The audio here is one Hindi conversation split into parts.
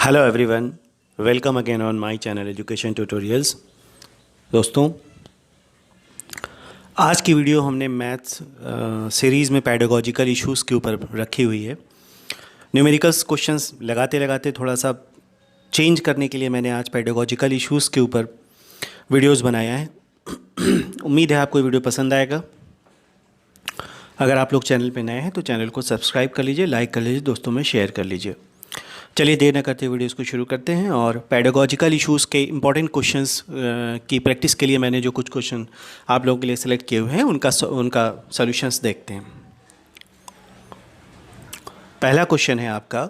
Hello everyone, welcome again on my channel education tutorials. दोस्तों, आज की वीडियो हमने मैथ्स सीरीज़ में पेडागोजिकल इश्यूज़ के ऊपर रखी हुई है। न्यूमेरिकल्स क्वेश्चंस लगाते लगाते थोड़ा सा चेंज करने के लिए मैंने आज पेडागोजिकल इश्यूज़ के ऊपर वीडियोस बनाया है। उम्मीद है आपको ये वीडियो पसंद आएगा। अगर आप लोग चैनल पे नए हैं तो चैनल को सब्सक्राइब कर लीजिए, लाइक कर लीजिए, दोस्तों में शेयर कर लीजिए। चलिए देर न करते वीडियोस को शुरू करते हैं और पेडागोजिकल इश्यूज़ के इंपॉर्टेंट क्वेश्चंस की प्रैक्टिस के लिए मैंने जो कुछ क्वेश्चन आप लोगों के लिए सेलेक्ट किए हुए हैं उनका सॉल्यूशंस देखते हैं। पहला क्वेश्चन है आपका,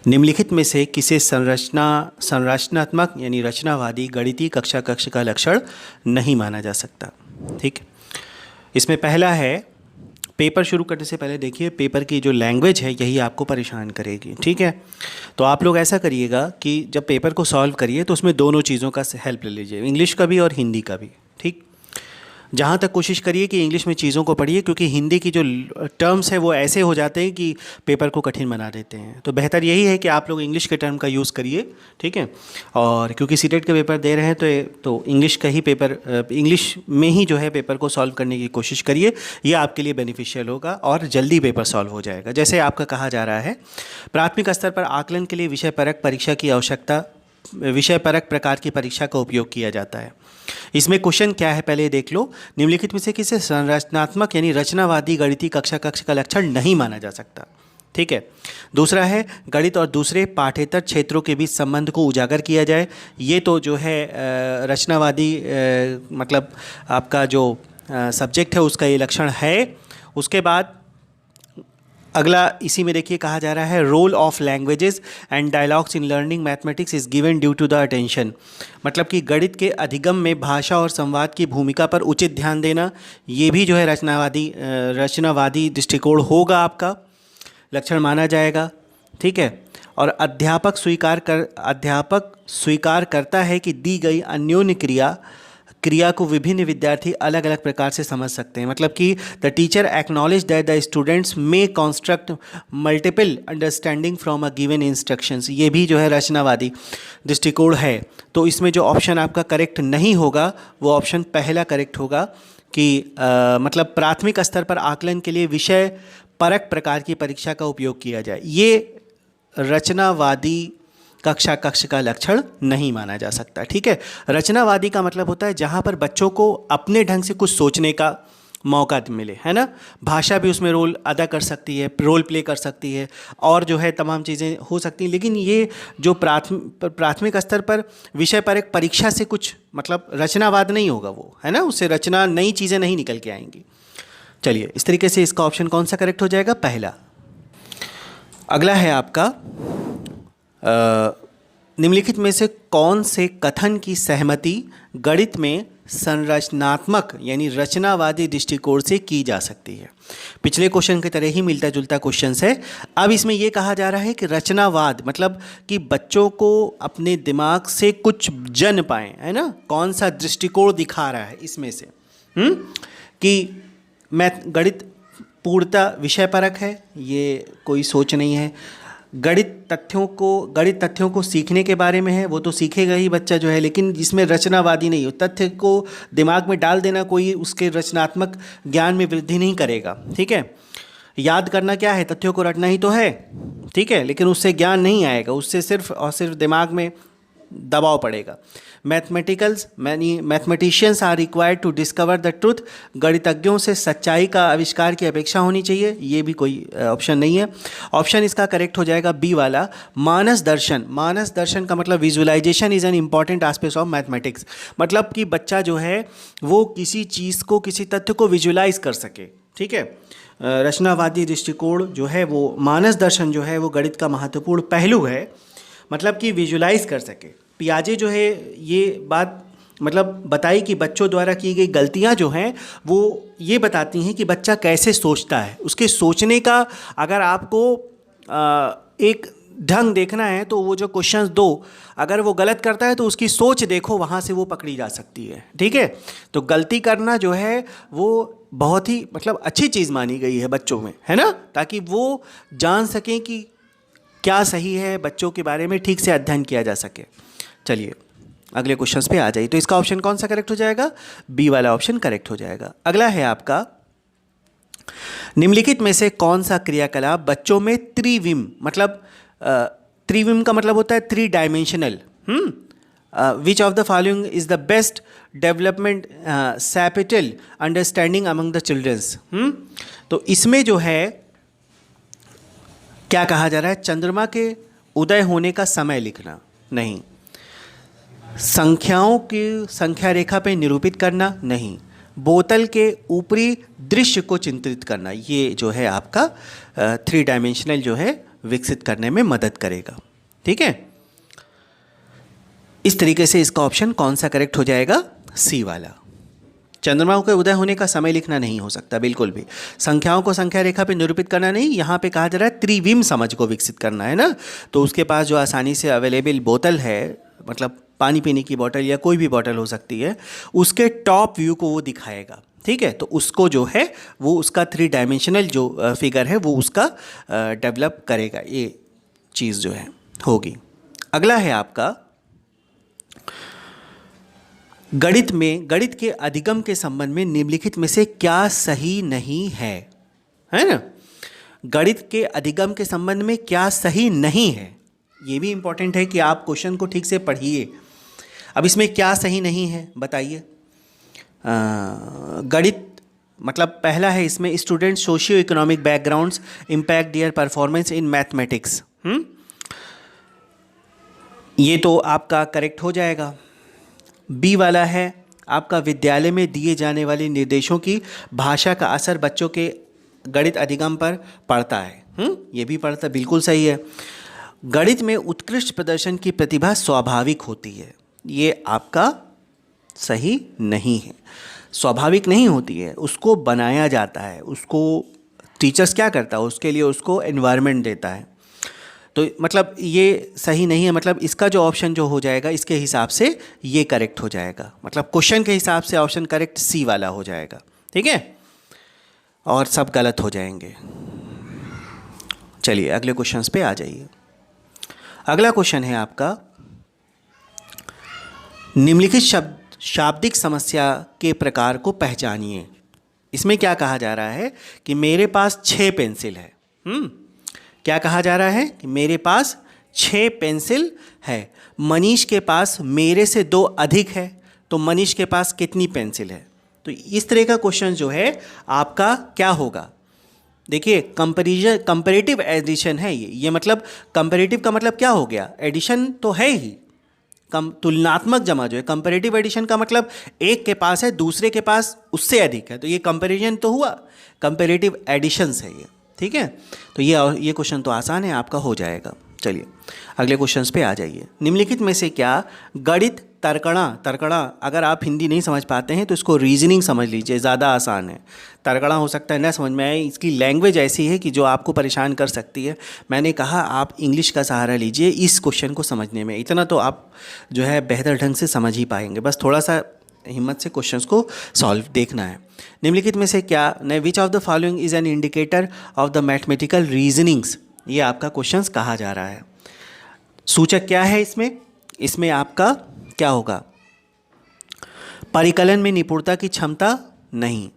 निम्नलिखित में से किसे संरचनात्मक यानी रचनावादी गणितीय कक्षा का लक्षण नहीं माना जा सकता। ठीक, इसमें पहला है, पेपर शुरू करने से पहले देखिए पेपर की जो लैंग्वेज है यही आपको परेशान करेगी। ठीक है, तो आप लोग ऐसा करिएगा कि जब पेपर को सॉल्व करिए तो उसमें दोनों चीज़ों का हेल्प ले लीजिए, इंग्लिश का भी और हिंदी का भी। ठीक, जहाँ तक कोशिश करिए कि इंग्लिश में चीज़ों को पढ़िए, क्योंकि हिंदी की जो टर्म्स है वो ऐसे हो जाते हैं कि पेपर को कठिन बना देते हैं। तो बेहतर यही है कि आप लोग इंग्लिश के टर्म का यूज़ करिए। ठीक है, और क्योंकि सीटेट के पेपर दे रहे हैं तो इंग्लिश का ही पेपर, इंग्लिश में ही जो है पेपर को सॉल्व करने की कोशिश करिए। ये आपके लिए बेनिफिशियल होगा और जल्दी पेपर सॉल्व हो जाएगा। जैसे आपका कहा जा रहा है, प्राथमिक स्तर पर आकलन के लिए विषय परक परीक्षा की आवश्यकता, विषय परक प्रकार की परीक्षा का उपयोग किया जाता है। इसमें क्वेश्चन क्या है पहले देख लो। निम्नलिखित में से किसे संरचनात्मक यानी रचनावादी गणितीय कक्षा का लक्षण नहीं माना जा सकता। ठीक है, दूसरा है, गणित और दूसरे पाठ्येतर क्षेत्रों के बीच संबंध को उजागर किया जाए। ये तो जो है रचनावादी मतलब आपका जो सब्जेक्ट है उसका ये लक्षण है। उसके बाद अगला इसी में देखिए कहा जा रहा है, role of languages and dialogues in learning mathematics is given due to the attention. मतलब कि गणित के अधिगम में भाषा और संवाद की भूमिका पर उचित ध्यान देना, ये भी जो है रचनावादी दृष्टिकोण होगा, आपका लक्षण माना जाएगा। ठीक है, और अध्यापक स्वीकार करता है कि दी गई अन्योन्य क्रिया को विभिन्न विद्यार्थी अलग अलग प्रकार से समझ सकते हैं। मतलब कि the teacher acknowledge that the students may construct multiple understanding from a given instructions, ये भी जो है रचनावादी दृष्टिकोण है। तो इसमें जो ऑप्शन आपका करेक्ट नहीं होगा वो ऑप्शन पहला करेक्ट होगा कि मतलब प्राथमिक स्तर पर आकलन के लिए विषय परक प्रकार की परीक्षा का उपयोग किया जाए। ये रचनावादी कक्षा का लक्षण नहीं माना जा सकता। ठीक है, रचनावादी का मतलब होता है जहाँ पर बच्चों को अपने ढंग से कुछ सोचने का मौका मिले, है ना। भाषा भी उसमें रोल अदा कर सकती है, रोल प्ले कर सकती है, और जो है तमाम चीज़ें हो सकती हैं। लेकिन ये जो प्राथमिक स्तर पर विषय पर एक परीक्षा से कुछ मतलब रचनावाद नहीं होगा वो, है ना, उससे रचना नई चीज़ें नहीं निकल के आएंगी। चलिए, इस तरीके से इसका ऑप्शन कौन सा करेक्ट हो जाएगा, पहला। अगला है आपका, निम्नलिखित में से कौन से कथन की सहमति गणित में संरचनात्मक यानी रचनावादी दृष्टिकोण से की जा सकती है। पिछले क्वेश्चन की तरह ही मिलता जुलता क्वेश्चन है। अब इसमें यह कहा जा रहा है कि रचनावाद मतलब कि बच्चों को अपने दिमाग से कुछ जन पाएं, है ना, कौन सा दृष्टिकोण दिखा रहा है इसमें से कि गणित पूर्णतः विषय परक है, ये कोई सोच नहीं है। गणित तथ्यों को सीखने के बारे में है, वो तो सीखेगा ही बच्चा जो है, लेकिन इसमें रचनावादी नहीं हो। तथ्य को दिमाग में डाल देना कोई उसके रचनात्मक ज्ञान में वृद्धि नहीं करेगा। ठीक है, याद करना क्या है, तथ्यों को रटना ही तो है। ठीक है, लेकिन उससे ज्ञान नहीं आएगा, उससे सिर्फ और सिर्फ दिमाग में दबाव पड़ेगा। Mathematicians are required to discover the truth, गणितज्ञों से सच्चाई का आविष्कार की अपेक्षा होनी चाहिए, ये भी कोई ऑप्शन नहीं है। ऑप्शन इसका करेक्ट हो जाएगा बी वाला, मानस दर्शन का मतलब visualization is an important aspect of mathematics. मतलब कि बच्चा जो है वो किसी चीज़ को, किसी तथ्य को विजुअलाइज कर सके। ठीक है, रचनावादी दृष्टिकोण जो है वो मानस दर्शन जो है वो गणित का महत्वपूर्ण पहलू है, मतलब कि विजुलाइज कर सके। पियाजे जो है ये बात मतलब बताई कि बच्चों द्वारा की गई गलतियां जो हैं वो ये बताती हैं कि बच्चा कैसे सोचता है। उसके सोचने का अगर आपको एक ढंग देखना है तो वो जो क्वेश्चंस दो, अगर वो गलत करता है तो उसकी सोच देखो, वहाँ से वो पकड़ी जा सकती है। ठीक है, तो गलती करना जो है वो बहुत ही मतलब अच्छी चीज़ मानी गई है बच्चों में, है ना, ताकि वो जान सकें कि क्या सही है, बच्चों के बारे में ठीक से अध्ययन किया जा सके। चलिए अगले क्वेश्चंस पे आ जाइए। तो इसका ऑप्शन कौन सा करेक्ट हो जाएगा? बी वाला ऑप्शन करेक्ट हो जाएगा। अगला है आपका, निम्नलिखित में से कौन सा क्रियाकलाप बच्चों में त्रिविम, मतलब त्रिविम का मतलब होता है three dimensional, which of the following is the best development spatial understanding among the childrens. तो इसमें जो है क्या कहा जा रहा है? चंद्रमा के उदय होने का समय लिखना नहीं, संख्याओं की संख्या रेखा पे निरूपित करना नहीं, बोतल के ऊपरी दृश्य को चित्रित करना, ये जो है आपका थ्री डायमेंशनल जो है विकसित करने में मदद करेगा। ठीक है, इस तरीके से इसका ऑप्शन कौन सा करेक्ट हो जाएगा? सी वाला। चंद्रमा के उदय होने का समय लिखना नहीं हो सकता बिल्कुल भी, संख्याओं को संख्या रेखा पे निरूपित करना नहीं, यहाँ पे कहा जा रहा है त्रिविम समझ को विकसित करना है ना। तो उसके पास जो आसानी से अवेलेबल बोतल है, मतलब पानी पीने की बोतल या कोई भी बोतल हो सकती है, उसके टॉप व्यू को वो दिखाएगा। ठीक है, तो उसको जो है वो उसका थ्री डायमेंशनल जो फिगर है वो उसका डेवलप करेगा, ये चीज़ जो है होगी। अगला है आपका, गणित के अधिगम के संबंध में निम्नलिखित में से क्या सही नहीं है ना। गणित के अधिगम के संबंध में क्या सही नहीं है, ये भी इंपॉर्टेंट है कि आप क्वेश्चन को ठीक से पढ़िए। अब इसमें क्या सही नहीं है बताइए। गणित मतलब पहला है इसमें, student socio economic backgrounds impact their performance in mathematics. ये तो आपका करेक्ट हो जाएगा। बी वाला है आपका, विद्यालय में दिए जाने वाले निर्देशों की भाषा का असर बच्चों के गणित अधिगम पर पड़ता है। ये भी पड़ता, बिल्कुल सही है। गणित में उत्कृष्ट प्रदर्शन की प्रतिभा स्वाभाविक होती है, ये आपका सही नहीं है। स्वाभाविक नहीं होती है, उसको बनाया जाता है, उसको टीचर्स क्या करता है, उसके लिए उसको एनवायरनमेंट देता है। तो मतलब ये सही नहीं है, मतलब इसका जो ऑप्शन जो हो जाएगा इसके हिसाब से ये करेक्ट हो जाएगा, मतलब क्वेश्चन के हिसाब से ऑप्शन करेक्ट सी वाला हो जाएगा। ठीक है, और सब गलत हो जाएंगे। चलिए अगले क्वेश्चंस पे आ जाइए। अगला क्वेश्चन है आपका, निम्नलिखित शाब्दिक समस्या के प्रकार को पहचानिए। इसमें क्या कहा जा रहा है कि मेरे पास 6 पेंसिल है। क्या कहा जा रहा है कि मेरे पास 6 पेंसिल है, मनीष के पास मेरे से 2 अधिक है, तो मनीष के पास कितनी पेंसिल है। तो इस तरह का क्वेश्चन जो है आपका क्या होगा, देखिए कंपैरेटिव एडिशन है ये मतलब कंपैरेटिव का मतलब क्या हो गया, एडिशन तो है ही, तुलनात्मक जमा जो है, कंपैरेटिव एडिशन का मतलब एक के पास है दूसरे के पास उससे अधिक है, तो ये कंपैरिजन तो हुआ, कंपैरेटिव एडिशंस है ये। ठीक है, तो ये क्वेश्चन तो आसान है, आपका हो जाएगा। चलिए अगले क्वेश्चंस पे आ जाइए। निम्नलिखित में से क्या गणित तर्कणा अगर आप हिंदी नहीं समझ पाते हैं तो इसको रीजनिंग समझ लीजिए, ज़्यादा आसान है। तर्कणा हो सकता है ना समझ में आए, इसकी लैंग्वेज ऐसी है कि जो आपको परेशान कर सकती है। मैंने कहा आप इंग्लिश का सहारा लीजिए इस क्वेश्चन को समझने में, इतना तो आप जो है बेहतर ढंग से समझ ही पाएंगे, बस थोड़ा सा हिम्मत से क्वेश्चंस को सॉल्व देखना है। निम्नलिखित में से क्या, विच of the following is an indicator of the mathematical reasonings, ये आपका क्वेश्चंस कहा जा रहा है। सूचक क्या है इसमें आपका क्या होगा, परिकलन में निपुणता की क्षमता नहीं,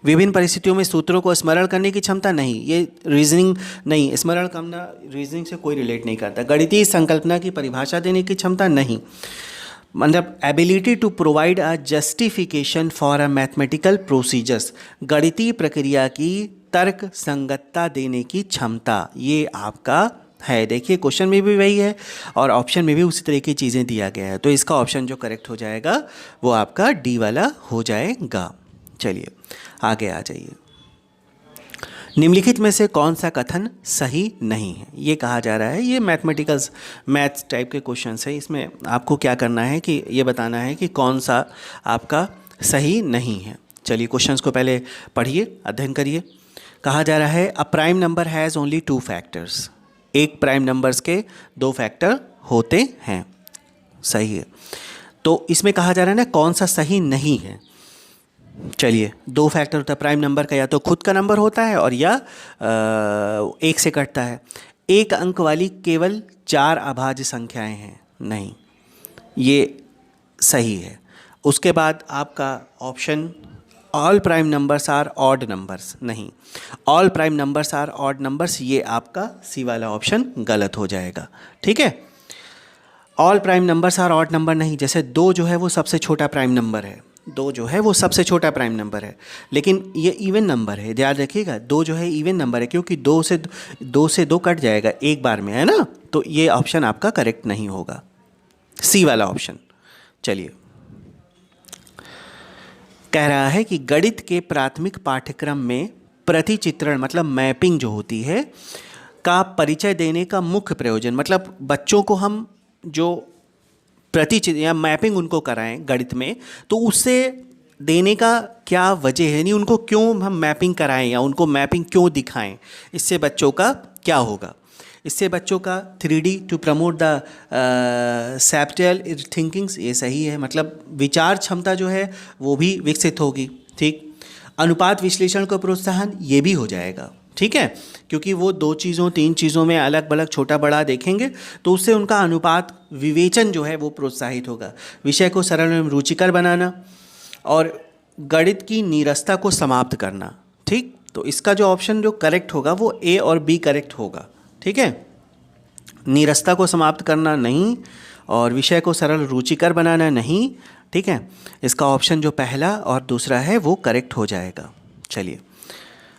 विभिन्न परिस्थितियों में सूत्रों को स्मरण करने की क्षमता नहीं, ये रीजनिंग नहीं, स्मरण करना रीजनिंग से कोई रिलेट नहीं करता, गणितीय संकल्पना की परिभाषा देने की क्षमता नहीं, मतलब ability to provide a justification for a mathematical procedures, गणितीय प्रक्रिया की तर्क संगतता देने की क्षमता, ये आपका है। देखिए क्वेश्चन में भी वही है और ऑप्शन में भी उसी तरह की चीज़ें दिया गया है, तो इसका ऑप्शन जो करेक्ट हो जाएगा वो आपका डी वाला हो जाएगा। चलिए आगे आ जाइए। निम्नलिखित में से कौन सा कथन सही नहीं है, ये कहा जा रहा है, ये मैथ्स टाइप के क्वेश्चन है। इसमें आपको क्या करना है कि ये बताना है कि कौन सा आपका सही नहीं है। चलिए क्वेश्चंस को पहले पढ़िए, अध्ययन करिए। कहा जा रहा है a prime number has only 2 factors, एक प्राइम नंबर्स के 2 फैक्टर होते हैं, सही है। तो इसमें कहा जा रहा है ना कौन सा सही नहीं है। चलिए 2 फैक्टर होता है प्राइम नंबर का, या तो खुद का नंबर होता है और या 1 से कटता है। एक अंक वाली केवल 4 अभाज्य संख्याएं हैं? नहीं, ये सही है। उसके बाद आपका option all prime numbers are odd numbers, नहीं, all prime numbers are odd numbers, ये आपका सी वाला ऑप्शन गलत हो जाएगा। ठीक है, all prime numbers are odd number नहीं। जैसे 2 जो है वो सबसे छोटा प्राइम नंबर है, 2 जो है वो सबसे छोटा प्राइम नंबर है, लेकिन ये इवन नंबर है, ध्यान रखिएगा। 2 जो है इवन नंबर है, क्योंकि 2 से 2 कट जाएगा एक बार में, है ना, तो ये ऑप्शन आपका करेक्ट नहीं होगा, सी वाला ऑप्शन। चलिए, कह रहा है कि गणित के प्राथमिक पाठ्यक्रम में प्रतिचित्रण मतलब मैपिंग जो होती है का परिचय देने का मुख्य प्रयोजन, मतलब बच्चों को हम जो प्रतिचित्र या मैपिंग उनको कराएं गणित में, तो उससे देने का क्या वजह है, नहीं उनको क्यों हम मैपिंग कराएं या उनको मैपिंग क्यों दिखाएं, इससे बच्चों का क्या होगा। इससे बच्चों का 3D to promote the spatial thinkings, ये सही है, मतलब विचार क्षमता जो है वो भी विकसित होगी। ठीक, अनुपात विश्लेषण को प्रोत्साहन, ये भी हो जाएगा। ठीक है, क्योंकि वो 2 चीज़ों 3 चीज़ों में अलग अलग छोटा बड़ा देखेंगे तो उससे उनका अनुपात विवेचन जो है वो प्रोत्साहित होगा। विषय को सरल एवं रुचिकर बनाना और गणित की नीरसता को समाप्त करना। ठीक, तो इसका जो ऑप्शन जो करेक्ट होगा वो ए और बी करेक्ट होगा। ठीक है, नीरसता को समाप्त करना नहीं और विषय को सरल रुचिकर बनाना नहीं। ठीक है, इसका ऑप्शन जो पहला और दूसरा है वो करेक्ट हो जाएगा। चलिए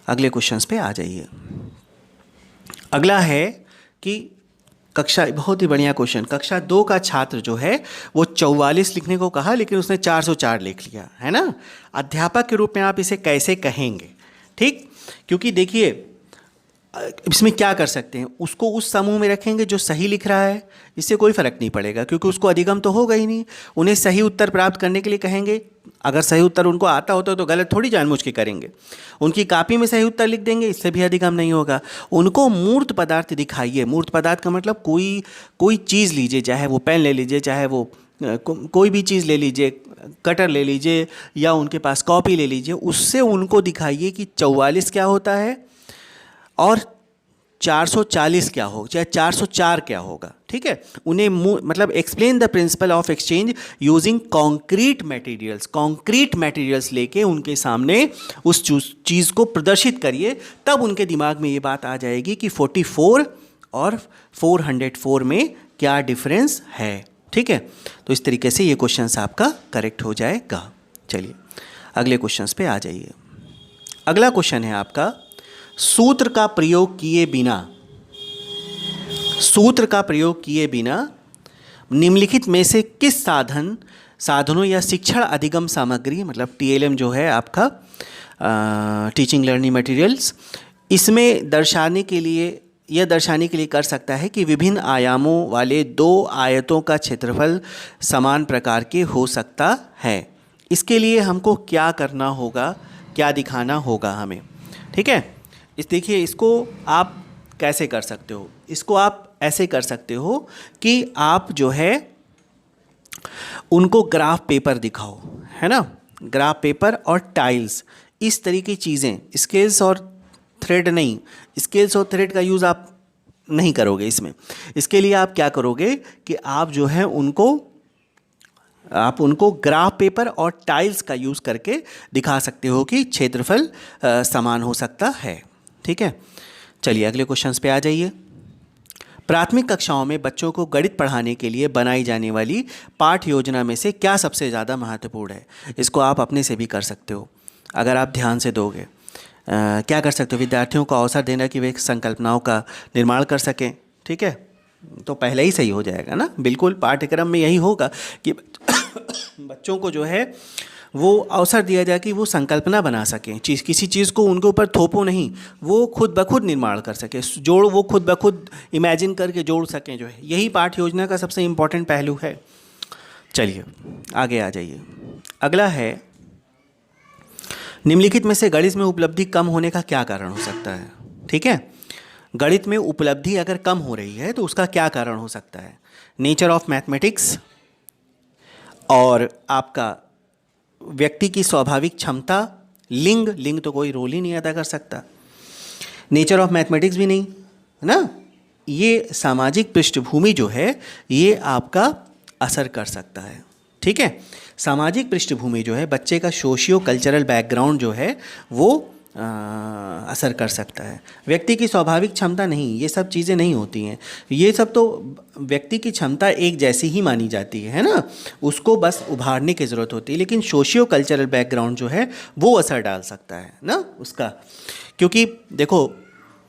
अगले क्वेश्चंस पे आ जाइए। अगला है कि कक्षा, बहुत ही बढ़िया क्वेश्चन, कक्षा 2 का छात्र जो है वो 44 लिखने को कहा लेकिन उसने 404 लिख लिया, है ना। अध्यापक के रूप में आप इसे कैसे कहेंगे? ठीक, क्योंकि देखिए इसमें क्या कर सकते हैं, उसको उस समूह में रखेंगे जो सही लिख रहा है, इससे कोई फ़र्क नहीं पड़ेगा क्योंकि उसको अधिगम तो होगा ही नहीं। उन्हें सही उत्तर प्राप्त करने के लिए कहेंगे, अगर सही उत्तर उनको आता होता तो गलत थोड़ी जानबूझ के करेंगे। उनकी कॉपी में सही उत्तर लिख देंगे, इससे भी अधिगम नहीं होगा। उनको मूर्त पदार्थ दिखाइए। मूर्त पदार्थ का मतलब कोई चीज़ लीजिए, चाहे वो पेन ले लीजिए, चाहे वो कोई भी चीज़ ले लीजिए, कटर ले लीजिए या उनके पास कॉपी ले लीजिए, उससे उनको दिखाइए कि 44 क्या होता है और 440 क्या होगा, चाहे 404 क्या होगा। ठीक है, उन्हें मतलब explain the principle of exchange using concrete materials, concrete materials लेके उनके सामने उस चीज़ को प्रदर्शित करिए, तब उनके दिमाग में ये बात आ जाएगी कि 44 और 404 में क्या डिफरेंस है। ठीक है, तो इस तरीके से ये क्वेश्चंस आपका करेक्ट हो जाएगा। चलिए अगले क्वेश्चंस पे आ जाइए। अगला क्वेश्चन है आपका, सूत्र का प्रयोग किए बिना निम्नलिखित में से किस साधनों या शिक्षण अधिगम सामग्री, मतलब TLM जो है आपका टीचिंग लर्निंग मटेरियल्स, इसमें दर्शाने के लिए कर सकता है कि विभिन्न आयामों वाले 2 आयतों का क्षेत्रफल समान प्रकार के हो सकता है। इसके लिए हमको क्या करना होगा, क्या दिखाना होगा हमें। ठीक है, देखिए इसको आप कैसे कर सकते हो, इसको आप ऐसे कर सकते हो कि आप जो है उनको ग्राफ पेपर दिखाओ, है ना, ग्राफ पेपर और टाइल्स, इस तरीके की चीज़ें। स्केल्स और थ्रेड नहीं, स्केल्स और थ्रेड का यूज़ आप नहीं करोगे इसमें। इसके लिए आप क्या करोगे कि आप जो है उनको ग्राफ पेपर और टाइल्स का यूज़ करके दिखा सकते हो कि क्षेत्रफल समान हो सकता है। ठीक है, चलिए अगले क्वेश्चंस पे आ जाइए। प्राथमिक कक्षाओं में बच्चों को गणित पढ़ाने के लिए बनाई जाने वाली पाठ्य योजना में से क्या सबसे ज़्यादा महत्वपूर्ण है? इसको आप अपने से भी कर सकते हो अगर आप ध्यान से दोगे। क्या कर सकते हो, विद्यार्थियों को अवसर देना कि वे संकल्पनाओं का निर्माण कर सकें। ठीक है, तो पहले ही सही हो जाएगा ना, बिल्कुल पाठ्यक्रम में यही होगा कि बच्चों को जो है वो अवसर दिया जाए कि वो संकल्पना बना सकें, किसी चीज़ को उनके ऊपर थोपो नहीं, वो खुद ब खुद निर्माण कर सके, वो खुद ब खुद इमेजिन करके जोड़ सकें, जो है यही पाठ्य योजना का सबसे इम्पोर्टेंट पहलू है। चलिए आगे आ जाइए। अगला है, निम्नलिखित में से गणित में उपलब्धि कम होने का क्या कारण हो सकता है? ठीक है, गणित में उपलब्धि अगर कम हो रही है तो उसका क्या कारण हो सकता है? नेचर ऑफ मैथमेटिक्स और आपका व्यक्ति की स्वाभाविक क्षमता, लिंग तो कोई रोल ही नहीं अदा कर सकता, नेचर ऑफ मैथमेटिक्स भी नहीं, है ना, ये सामाजिक पृष्ठभूमि जो है ये आपका असर कर सकता है। ठीक है, सामाजिक पृष्ठभूमि जो है, बच्चे का सोशियो कल्चरल बैकग्राउंड जो है वो असर कर सकता है। व्यक्ति की स्वाभाविक क्षमता नहीं, ये सब चीज़ें नहीं होती हैं। ये सब तो व्यक्ति की क्षमता एक जैसी ही मानी जाती है ना, उसको बस उभारने की ज़रूरत होती है। लेकिन सोशियो कल्चरल बैकग्राउंड जो है वो असर डाल सकता है ना उसका, क्योंकि देखो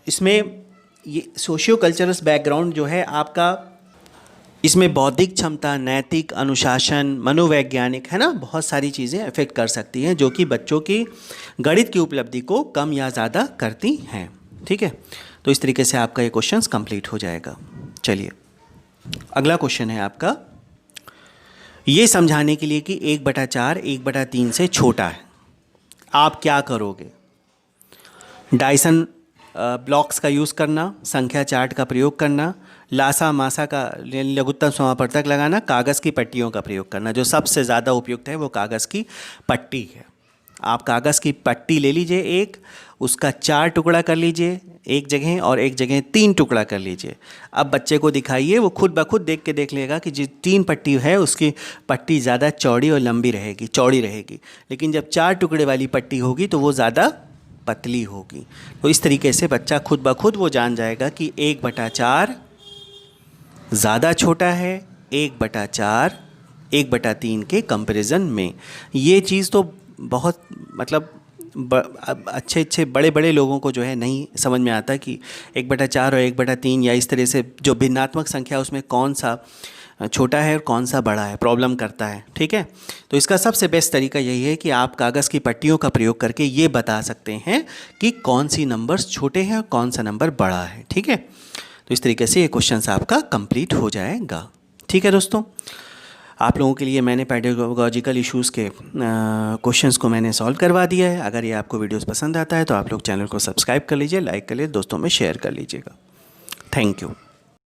इसमें ये सोशियो कल्चरल बैकग्राउंड जो है आपका, इसमें बौद्धिक क्षमता, नैतिक, अनुशासन, मनोवैज्ञानिक, है ना, बहुत सारी चीज़ें अफेक्ट कर सकती हैं जो कि बच्चों की गणित की उपलब्धि को कम या ज़्यादा करती हैं। ठीक है, तो इस तरीके से आपका ये क्वेश्चंस कंप्लीट हो जाएगा। चलिए अगला क्वेश्चन है आपका, ये समझाने के लिए कि 1/4 1/3 से छोटा है, आप क्या करोगे? डायसन ब्लॉक्स का यूज़ करना, संख्या चार्ट का प्रयोग करना, लासा मासा का लघुत्तम समापवर्तक लगाना, कागज़ की पट्टियों का प्रयोग करना। जो सबसे ज़्यादा उपयुक्त है वो कागज़ की पट्टी है। आप कागज़ की पट्टी ले लीजिए एक, उसका 4 टुकड़ा कर लीजिए एक जगह और एक जगह 3 टुकड़ा कर लीजिए। अब बच्चे को दिखाइए, वो खुद ब खुद देख के देख लेगा कि जो 3 पट्टी है उसकी पट्टी ज़्यादा चौड़ी और लंबी रहेगी, चौड़ी रहेगी, लेकिन जब 4 टुकड़े वाली पट्टी होगी तो वो ज़्यादा पतली होगी। तो इस तरीके से बच्चा खुद ब खुद वो जान जाएगा कि 1/4 ज़्यादा छोटा है 1/4 1/3 के कंपैरिजन में। ये चीज़ तो बहुत मतलब अच्छे बड़े बड़े लोगों को जो है नहीं समझ में आता कि 1/4 और 1/3 या इस तरह से जो भिन्नात्मक संख्या उसमें कौन सा छोटा है और कौन सा बड़ा है, प्रॉब्लम करता है। ठीक है, तो इसका सबसे बेस्ट तरीका यही है कि आप कागज़ की पट्टियों का प्रयोग करके ये बता सकते हैं कि कौन सी नंबर्स छोटे हैं और कौन सा नंबर बड़ा है। ठीक है, तो इस तरीके से ये क्वेश्चन आपका कंप्लीट हो जाएगा। ठीक है दोस्तों, आप लोगों के लिए मैंने पेडागोजिकल इश्यूज़ के क्वेश्चंस को मैंने सॉल्व करवा दिया है। अगर ये आपको वीडियोस पसंद आता है तो आप लोग चैनल को सब्सक्राइब कर लीजिए, लाइक कर लीजिए, दोस्तों में शेयर कर लीजिएगा। Thank you.